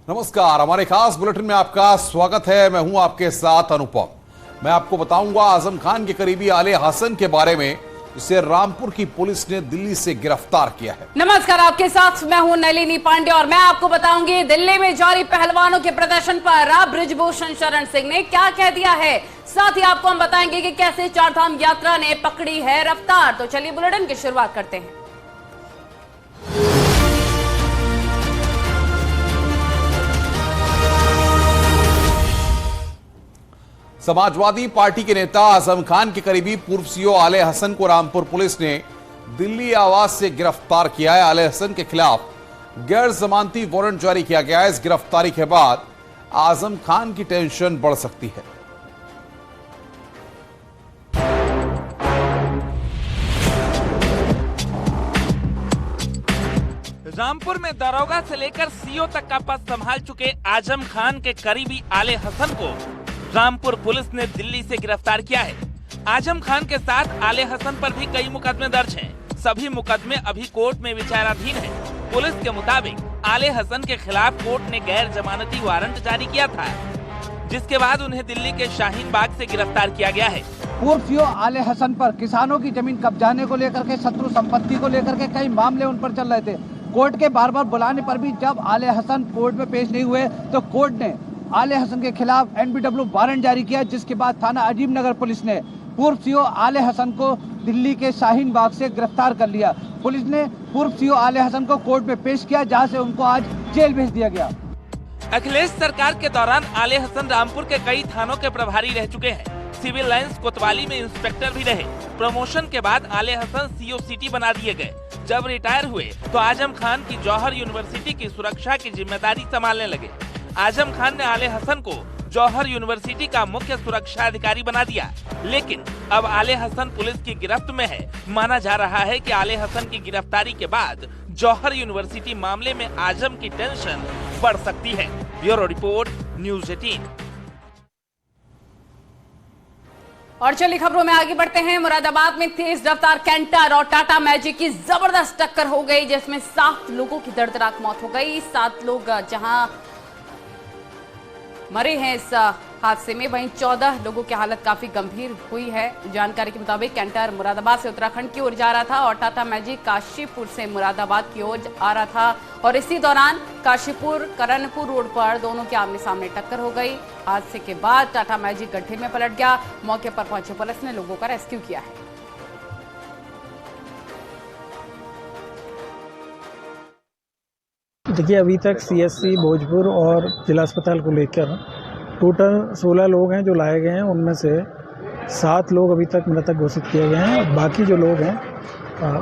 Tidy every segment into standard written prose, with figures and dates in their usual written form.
नमस्कार, हमारे खास बुलेटिन में आपका स्वागत है। मैं हूं आपके साथ अनुपम। मैं आपको बताऊंगा आजम खान के करीबी आले हसन के बारे में, जिसे रामपुर की पुलिस ने दिल्ली से गिरफ्तार किया है। नमस्कार, आपके साथ मैं हूं नलिनी पांडे और मैं आपको बताऊंगी दिल्ली में जारी पहलवानों के प्रदर्शन पर बृजभूषण शरण सिंह ने क्या कह दिया है। साथ ही आपको हम बताएंगे कि कैसे चारधाम यात्रा ने पकड़ी है रफ्तार। तो चलिए बुलेटिन की शुरुआत करते हैं। समाजवादी पार्टी के नेता आजम खान के करीबी पूर्व सीओ आले हसन को रामपुर पुलिस ने दिल्ली आवास से गिरफ्तार किया है। आले हसन के खिलाफ गैर जमानती वारंट जारी किया गया है। इस गिरफ्तारी के बाद आजम खान की टेंशन बढ़ सकती है। रामपुर में दरोगा से लेकर सीओ तक का पद संभाल चुके आजम खान के करीबी आले हसन को रामपुर पुलिस ने दिल्ली से गिरफ्तार किया है। आजम खान के साथ आले हसन पर भी कई मुकदमे दर्ज हैं। सभी मुकदमे अभी कोर्ट में विचाराधीन हैं। पुलिस के मुताबिक आले हसन के खिलाफ कोर्ट ने गैर जमानती वारंट जारी किया था, जिसके बाद उन्हें दिल्ली के शाहीन बाग से गिरफ्तार किया गया है। पूर्व सीओ आले हसन पर किसानों की जमीन कब्जाने को लेकर के, शत्रु संपत्ति को लेकर के कई मामले उन पर चल रहे थे। कोर्ट के बार बार बुलाने पर भी जब आले हसन कोर्ट में पेश नहीं हुए तो कोर्ट ने आले हसन के खिलाफ एनबीडब्ल्यू वारंट जारी किया, जिसके बाद थाना अजीम नगर पुलिस ने पूर्व सीओ आले हसन को दिल्ली के शाहीन बाग से गिरफ्तार कर लिया। पुलिस ने पूर्व सीओ आले हसन को कोर्ट में पेश किया, जहां से उनको आज जेल भेज दिया गया। अखिलेश सरकार के दौरान आले हसन रामपुर के कई थानों के प्रभारी रह चुके हैं। सिविल लाइंस कोतवाली में इंस्पेक्टर भी रहे। प्रमोशन के बाद आले हसन सीओ सिटी बना दिए गए। जब रिटायर हुए तो आजम खान की जौहर यूनिवर्सिटी की सुरक्षा की जिम्मेदारी संभालने लगे। आजम खान ने आले हसन को जौहर यूनिवर्सिटी का मुख्य सुरक्षा अधिकारी बना दिया, लेकिन अब आले हसन पुलिस की गिरफ्त में है। माना जा रहा है कि आले हसन की गिरफ्तारी के बाद जौहर यूनिवर्सिटी मामले में आजम की टेंशन बढ़ सकती है। Bureau report, news 18। और चलिए खबरों में आगे बढ़ते हैं। मुरादाबाद में तेज रफ्तार कैंटर और टाटा मैजिक की जबरदस्त टक्कर हो गई, जिसमें 7 लोगों की दर्दनाक मौत हो गई। 7 लोग जहां मरे हैं इस हादसे में, वहीं 14 लोगों की हालत काफी गंभीर हुई है। जानकारी के मुताबिक कैंटर मुरादाबाद से उत्तराखंड की ओर जा रहा था और टाटा मैजिक काशीपुर से मुरादाबाद की ओर आ रहा था, और इसी दौरान काशीपुर करणपुर रोड पर दोनों की आमने सामने टक्कर हो गई। हादसे के बाद टाटा मैजिक गड्ढे में पलट गया। मौके पर पहुंचे पुलिस ने लोगों का रेस्क्यू किया है। देखिए, अभी तक सीएससी भोजपुर और जिला अस्पताल को लेकर टोटल 16 लोग हैं जो लाए गए हैं। उनमें से 7 लोग अभी तक मृतक घोषित किए गए हैं और बाकी जो लोग हैं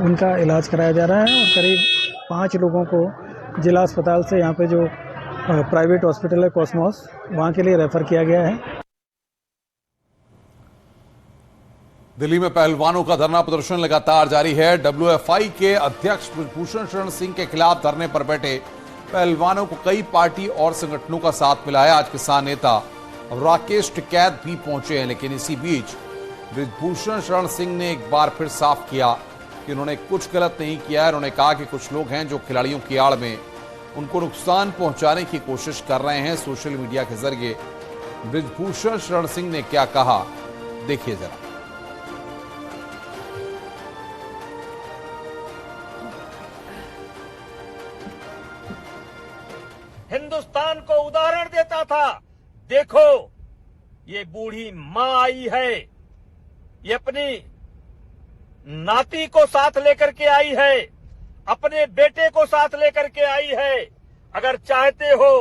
उनका इलाज कराया जा रहा है। और करीब 5 लोगों को जिला अस्पताल से यहाँ पे जो प्राइवेट हॉस्पिटल है कॉस्मोस, वहाँ के लिए रेफर किया गया है। दिल्ली में पहलवानों का धरना प्रदर्शन लगातार जारी है। डब्ल्यूएफआई के अध्यक्ष बृजभूषण शरण सिंह के खिलाफ धरने पर बैठे पहलवानों को कई पार्टी और संगठनों का साथ मिला है। आज किसान नेता राकेश टिकैत भी पहुंचे हैं, लेकिन इसी बीच बृजभूषण शरण सिंह ने एक बार फिर साफ किया कि उन्होंने कुछ गलत नहीं किया है। उन्होंने कहा कि कुछ लोग हैं जो खिलाड़ियों की आड़ में उनको नुकसान पहुंचाने की कोशिश कर रहे हैं। सोशल मीडिया के जरिए बृजभूषण शरण सिंह ने क्या कहा, देखिए जरा। हिंदुस्तान को उदाहरण देता था, देखो ये बूढ़ी मां आई है, ये अपनी नाती को साथ लेकर के आई है, अपने बेटे को साथ लेकर के आई है। अगर चाहते हो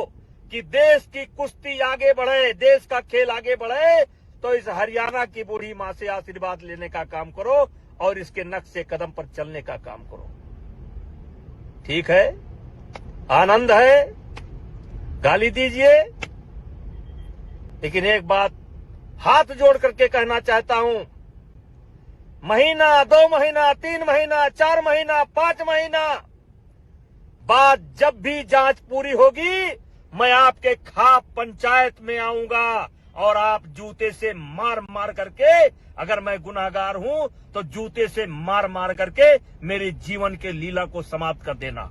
कि देश की कुश्ती आगे बढ़े, देश का खेल आगे बढ़े, तो इस हरियाणा की बूढ़ी मां से आशीर्वाद लेने का काम करो और इसके नक्शे कदम पर चलने का काम करो। ठीक है, आनंद है, गाली दीजिए, लेकिन एक बात हाथ जोड़ करके कहना चाहता हूं, महीना, 2 महीना, 3 महीना, 4 महीना, 5 महीना बाद जब भी जांच पूरी होगी, मैं आपके खाप पंचायत में आऊंगा और आप जूते से मार मार करके, अगर मैं गुनाहगार हूं तो जूते से मार मार करके मेरे जीवन के लीला को समाप्त कर देना।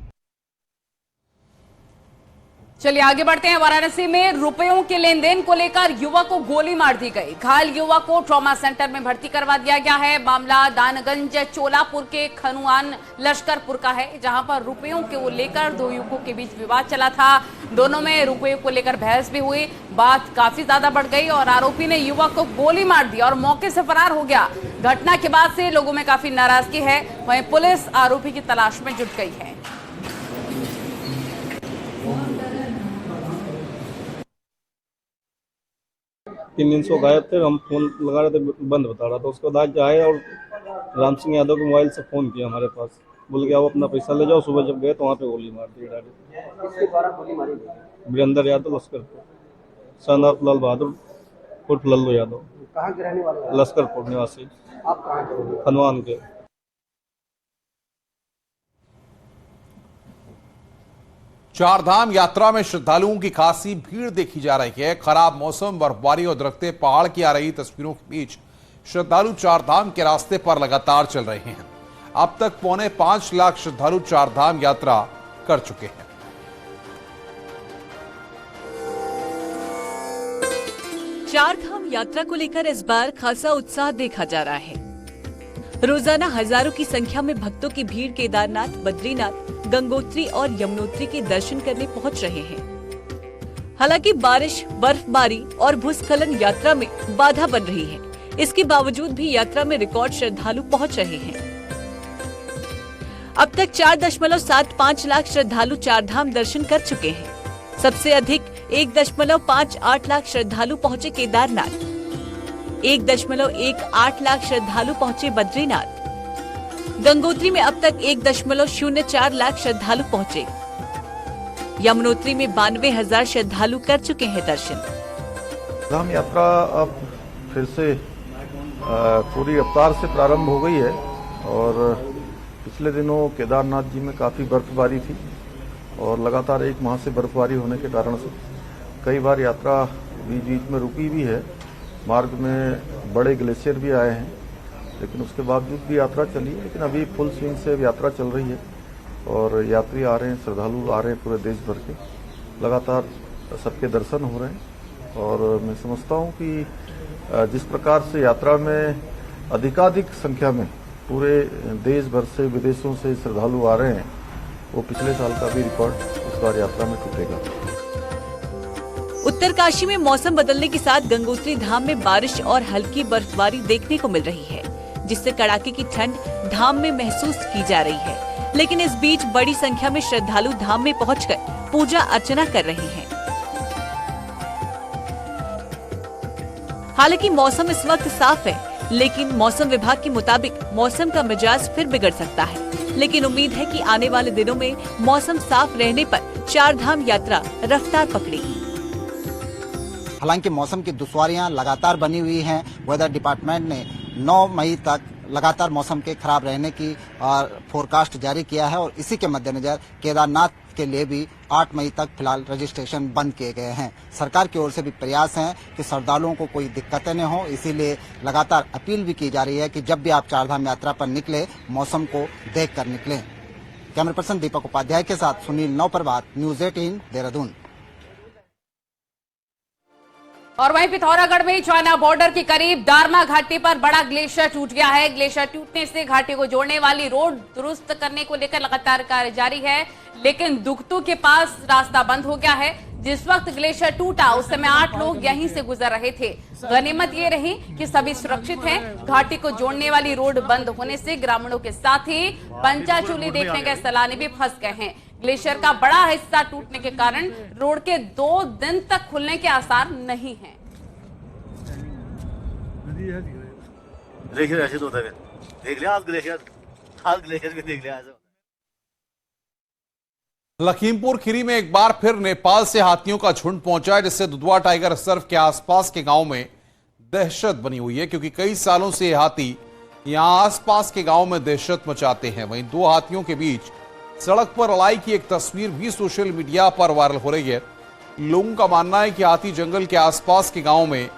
चलिए आगे बढ़ते हैं। वाराणसी में रुपयों के लेन देन को लेकर युवक को गोली मार दी गई। घायल युवक को ट्रॉमा सेंटर में भर्ती करवा दिया गया है। मामला दानगंज चोलापुर के खनुआन लश्करपुर का है, जहां पर रुपयों को लेकर दो युवकों के बीच विवाद चला था। दोनों में रुपयों को लेकर बहस भी हुई, बात काफी ज्यादा बढ़ गई और आरोपी ने युवक को गोली मार दी और मौके से फरार हो गया। घटना के बाद से लोगों में काफी नाराजगी है। वहीं पुलिस आरोपी की तलाश में जुट गई है। 3 दिन से गायब थे। हम फोन लगा रहे थे, बंद बता रहा था। उसके बाद आए और राम सिंह यादव के मोबाइल से फोन किया हमारे पास, बोल के आप अपना पैसा ले जाओ। सुबह जब गए तो वहाँ पे गोली मार दी डायरेक्ट। किसके द्वारा गोली मारी गई? वीरेंद्र यादव लश्करपुर, सनदार लाल बहादुर उर्फ लल्लू यादव। कहाँ के रहने वाले? लश्करपुर निवासी। आप कहाँ के? खनवान के। चारधाम यात्रा में श्रद्धालुओं की खासी भीड़ देखी जा रही है। खराब मौसम, बर्फबारी और दरकते पहाड़ की आ रही तस्वीरों के बीच श्रद्धालु चारधाम के रास्ते पर लगातार चल रहे हैं। अब तक 5.25 लाख श्रद्धालु चारधाम यात्रा कर चुके हैं। चारधाम यात्रा को लेकर इस बार खासा उत्साह देखा जा रहा है। रोजाना हजारों की संख्या में भक्तों की भीड़ केदारनाथ, बद्रीनाथ, गंगोत्री और यमुनोत्री के दर्शन करने पहुंच रहे हैं। हालांकि बारिश, बर्फबारी और भूस्खलन यात्रा में बाधा बन रही है। इसके बावजूद भी यात्रा में रिकॉर्ड श्रद्धालु पहुंच रहे हैं। अब तक 4.75 लाख श्रद्धालु चारधाम दर्शन कर चुके हैं। सबसे अधिक 1.58 लाख श्रद्धालु पहुंचे केदारनाथ, 1.18 लाख श्रद्धालु पहुंचे बद्रीनाथ। गंगोत्री में अब तक 1.04 लाख श्रद्धालु पहुंचे। यमुनोत्री में 92,000 श्रद्धालु कर चुके हैं दर्शन। धाम यात्रा अब फिर से पूरी रफ्तार से प्रारंभ हो गई है और पिछले दिनों केदारनाथ जी में काफी बर्फबारी थी और लगातार 1 माह से बर्फबारी होने के कारण से कई बार यात्रा बीच बीच में रुकी भी है। मार्ग में बड़े ग्लेशियर भी आए हैं, लेकिन उसके बावजूद भी यात्रा चली है। लेकिन अभी फुल स्विंग से यात्रा चल रही है और यात्री आ रहे हैं, श्रद्धालु आ रहे हैं पूरे देश भर के। लगातार सबके दर्शन हो रहे हैं और मैं समझता हूं कि जिस प्रकार से यात्रा में अधिकाधिक संख्या में पूरे देश भर से, विदेशों से श्रद्धालु आ रहे हैं, वो पिछले साल का भी रिकॉर्ड इस बार यात्रा में टूटेगा। उत्तरकाशी में मौसम बदलने के साथ गंगोत्री धाम में बारिश और हल्की बर्फबारी देखने को मिल रही है, जिससे कड़ाके की ठंड धाम में महसूस की जा रही है। लेकिन इस बीच बड़ी संख्या में श्रद्धालु धाम में पहुंचकर पूजा अर्चना कर रहे हैं। हालांकि मौसम इस वक्त साफ है, लेकिन मौसम विभाग के मुताबिक मौसम का मिजाज फिर बिगड़ सकता है। लेकिन उम्मीद है कि आने वाले दिनों में मौसम साफ रहने पर चारधाम यात्रा रफ्तार पकड़ेगी। हालांकि मौसम की दुश्वारियां लगातार बनी हुई हैं। वेदर डिपार्टमेंट ने 9 मई तक लगातार मौसम के खराब रहने की फोरकास्ट जारी किया है और इसी के मद्देनजर केदारनाथ के लिए भी 8 मई तक फिलहाल रजिस्ट्रेशन बंद किए गए हैं। सरकार की ओर से भी प्रयास हैं कि श्रद्धालुओं को कोई दिक्कतें न हो, इसीलिए लगातार अपील भी की जा रही है कि जब भी आप चारधाम यात्रा पर निकले, मौसम को देख कर निकलें। कैमरा पर्सन दीपक उपाध्याय के साथ सुनील नौपरवात, न्यूज 18 देहरादून। और वहीं पिथौरागढ़ में चाइना बॉर्डर के करीब दारमा घाटी पर बड़ा ग्लेशियर टूट गया है। ग्लेशियर टूटने से घाटी को जोड़ने वाली रोड दुरुस्त करने को लेकर लगातार कार्य जारी है, लेकिन दुगतू के पास रास्ता बंद हो गया है। जिस वक्त ग्लेशियर टूटा उस समय 8 लोग यहीं से गुजर रहे थे। गनीमत ये रही कि सभी सुरक्षित हैं। घाटी को जोड़ने वाली रोड बंद होने से ग्रामीणों के साथ ही पंचाचूली देखने गए सैलानी भी फंस गए हैं। ग्लेशियर का बड़ा हिस्सा टूटने के कारण रोड के 2 दिन तक खुलने के आसार नहीं हैं। ग्लेशियर ऐसे तो होता है, देख लिया आज ग्लेशियर भी देख लिया। लखीमपुर खीरी में एक बार फिर नेपाल से हाथियों का झुंड पहुंचा है, जिससे दुधवा टाइगर रिजर्व के आसपास के गांव में दहशत बनी हुई है, क्योंकि कई सालों से ये हाथी यहां आसपास के गांव में दहशत मचाते हैं। वहीं 2 हाथियों के बीच सड़क पर लड़ाई की एक तस्वीर भी सोशल मीडिया पर वायरल हो रही है। लोगों का मानना है कि हाथी जंगल के आसपास के गांव में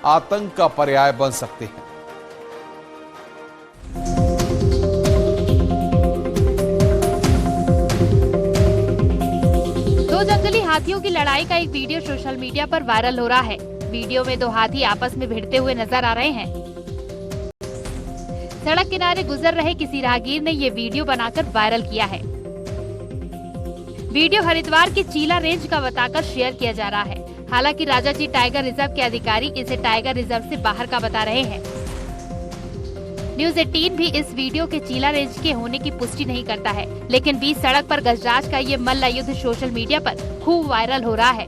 आतंक का पर्याय बन सकते हैं। दो जंगली हाथियों की लड़ाई का एक वीडियो सोशल मीडिया पर वायरल हो रहा है। वीडियो में दो हाथी आपस में भिड़ते हुए नजर आ रहे हैं। सड़क किनारे गुजर रहे किसी राहगीर ने ये वीडियो बनाकर वायरल किया है। वीडियो हरिद्वार के चीला रेंज का बताकर शेयर किया जा रहा है। हालांकि राजाजी टाइगर रिजर्व के अधिकारी इसे टाइगर रिजर्व से बाहर का बता रहे हैं। न्यूज 18 भी इस वीडियो के चीला रेंज के होने की पुष्टि नहीं करता है, लेकिन बीच सड़क पर गजराज का ये मल्ल युद्ध सोशल मीडिया पर खूब वायरल हो रहा है।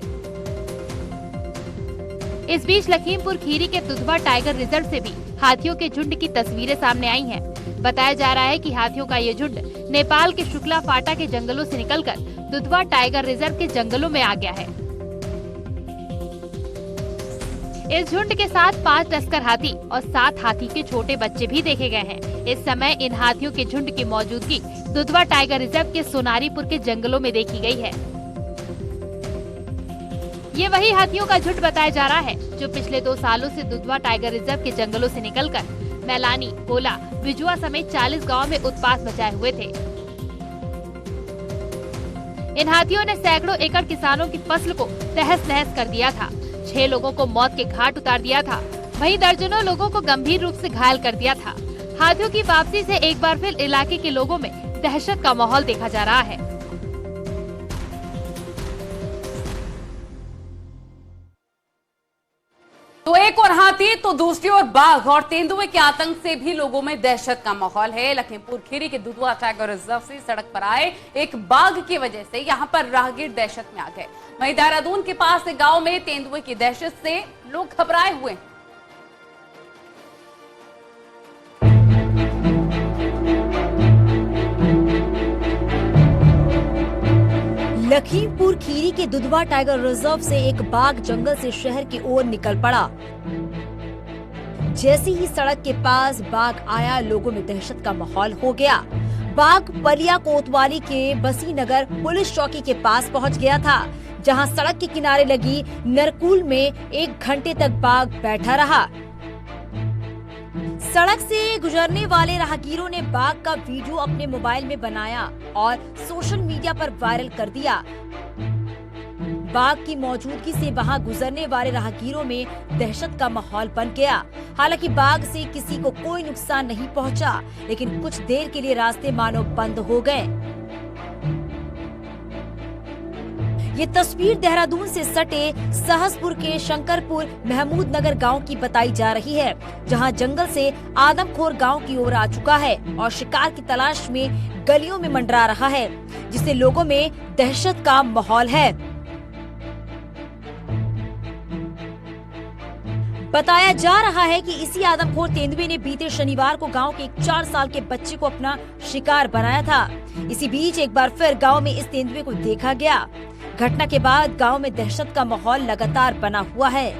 इस बीच लखीमपुर खीरी के दुधवा टाइगर रिजर्व से भी हाथियों के झुंड की तस्वीरें सामने आई हैं। बताया जा रहा है कि हाथियों का ये झुंड नेपाल के शुक्ला फाटा के जंगलों से निकलकर दुधवा टाइगर रिजर्व के जंगलों में आ गया है। इस झुंड के साथ 5 टस्कर हाथी और 7 हाथी के छोटे बच्चे भी देखे गए हैं। इस समय इन हाथियों के झुंड की मौजूदगी दुधवा टाइगर रिजर्व के सोनारीपुर के जंगलों में देखी गई है। ये वही हाथियों का झुंड बताया जा रहा है जो पिछले 2 सालों से दुधवा टाइगर रिजर्व के जंगलों से निकलकर मैलानी, कोला, बिजुआ समेत 40 गाँव में उत्पात मचाए हुए थे। इन हाथियों ने सैकड़ों एकड़ किसानों की फसल को तहस नहस कर दिया था। 6 लोगों को मौत के घाट उतार दिया था, वहीं दर्जनों लोगों को गंभीर रूप से घायल कर दिया था। हाथियों की वापसी से एक बार फिर इलाके के लोगों में दहशत का माहौल देखा जा रहा है। तो एक और हाथी तो दूसरी ओर बाघ और तेंदुए के आतंक से भी लोगों में दहशत का माहौल है। लखीमपुर खीरी के दुधवा टाइगर रिजर्व से सड़क पर आए एक बाघ की वजह से यहां पर राहगीर दहशत में आ गए। वहीं देहरादून के पास एक गांव में तेंदुए की दहशत से लोग घबराए हुए हैं। लखीमपुर खीरी के दुधवा टाइगर रिजर्व से एक बाघ जंगल से शहर की ओर निकल पड़ा। जैसे ही सड़क के पास बाघ आया, लोगों में दहशत का माहौल हो गया। बाघ पलिया कोतवाली के बसीनगर पुलिस चौकी के पास पहुंच गया था, जहां सड़क के किनारे लगी नरकूल में 1 घंटे तक बाघ बैठा रहा। सड़क से गुजरने वाले राहगीरों ने बाघ का वीडियो अपने मोबाइल में बनाया और सोशल मीडिया पर वायरल कर दिया। बाघ की मौजूदगी से वहां गुजरने वाले राहगीरों में दहशत का माहौल बन गया। हालांकि बाघ से किसी को कोई नुकसान नहीं पहुंचा, लेकिन कुछ देर के लिए रास्ते मानो बंद हो गए। ये तस्वीर देहरादून से सटे सहसपुर के शंकरपुर महमूद नगर गाँव की बताई जा रही है, जहां जंगल से आदमखोर गांव की ओर आ चुका है और शिकार की तलाश में गलियों में मंडरा रहा है, जिससे लोगों में दहशत का माहौल है। बताया जा रहा है कि इसी आदमखोर तेंदुए ने बीते शनिवार को गांव के एक 4 साल के बच्चे को अपना शिकार बनाया था। इसी बीच एक बार फिर गांव में इस तेंदुए को देखा गया। घटना के बाद गांव में दहशत का माहौल लगातार बना हुआ है।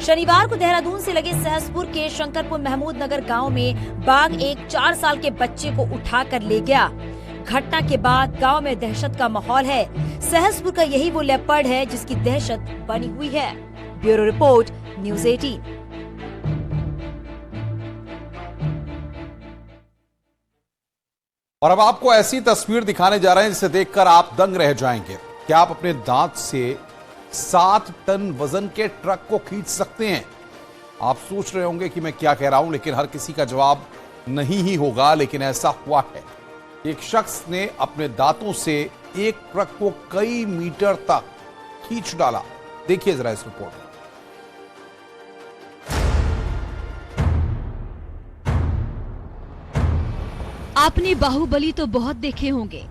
शनिवार को देहरादून से लगे सहसपुर के शंकरपुर महमूद नगर गांव में बाघ एक 4 साल के बच्चे को उठाकर ले गया। घटना के बाद गांव में दहशत का माहौल है। सहसपुर का यही वो लेपर्ड है जिसकी दहशत बनी हुई है। Bureau report, news 18। और अब आपको ऐसी तस्वीर दिखाने जा रहे हैं जिसे देखकर आप दंग रह जाएंगे। क्या आप अपने दांत से 7 टन वजन के ट्रक को खींच सकते हैं? आप सोच रहे होंगे कि मैं क्या कह रहा हूं, लेकिन हर किसी का जवाब नहीं ही होगा। लेकिन ऐसा हुआ है। एक शख्स ने अपने दांतों से एक ट्रक को कई मीटर तक खींच डाला। देखिए जरा इस रिपोर्ट में। आपने बाहुबली तो बहुत देखे होंगे,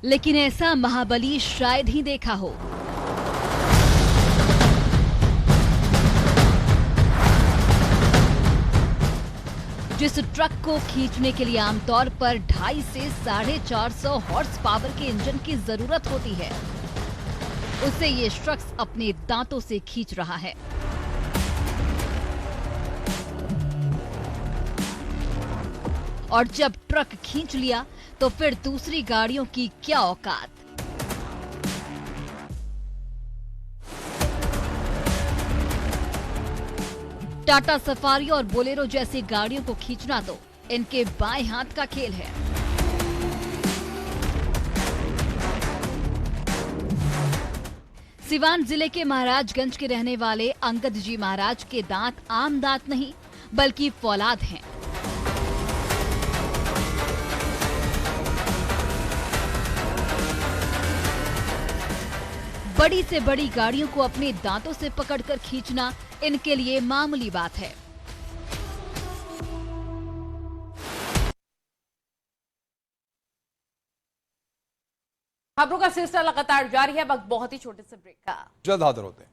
लेकिन ऐसा महाबली शायद ही देखा हो। जिस ट्रक को खींचने के लिए आमतौर पर 250 से 450 हॉर्स पावर के इंजन की जरूरत होती है, उसे ये शख्स अपने दांतों से खींच रहा है। और जब ट्रक खींच लिया तो फिर दूसरी गाड़ियों की क्या औकात। टाटा सफारी और बोलेरो जैसी गाड़ियों को खींचना तो इनके बाएं हाथ का खेल है। सिवान जिले के महाराजगंज के रहने वाले अंगद जी महाराज के दांत आम दांत नहीं बल्कि फौलाद हैं। बड़ी से बड़ी गाड़ियों को अपने दांतों से पकड़कर खींचना इनके लिए मामूली बात है। खबरों का सिलसिला लगातार जारी है। वक्त बहुत ही छोटे से ब्रेक का। जल्द हाजिर होते हैं।